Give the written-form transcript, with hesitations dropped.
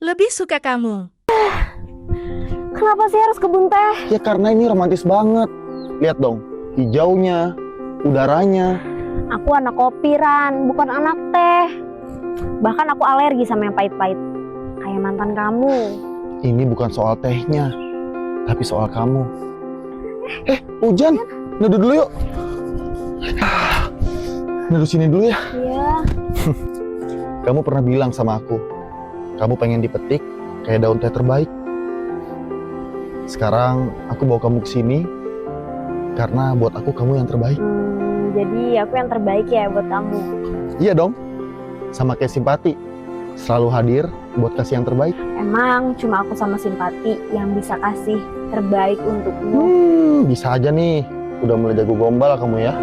lebih suka kamu. Kenapa sih harus kebun teh? Ya karena ini romantis banget. Lihat dong, hijaunya, udaranya. Aku anak kopi, Ran, bukan anak teh. Bahkan aku alergi sama yang pahit-pahit. Kayak mantan kamu. Ini bukan soal tehnya, tapi soal kamu. Hujan, neduh dulu yuk. Neduh sini dulu ya. Iya. Kamu pernah bilang sama aku, kamu pengen dipetik kayak daun teh terbaik. Sekarang aku bawa kamu ke sini karena buat aku kamu yang terbaik. Jadi aku yang terbaik ya buat kamu. Iya dong, sama kayak Simpati, selalu hadir buat kasih yang terbaik. Emang cuma aku sama Simpati yang bisa kasih terbaik untukmu. Bisa aja nih, udah mulai jago gombal kamu ya.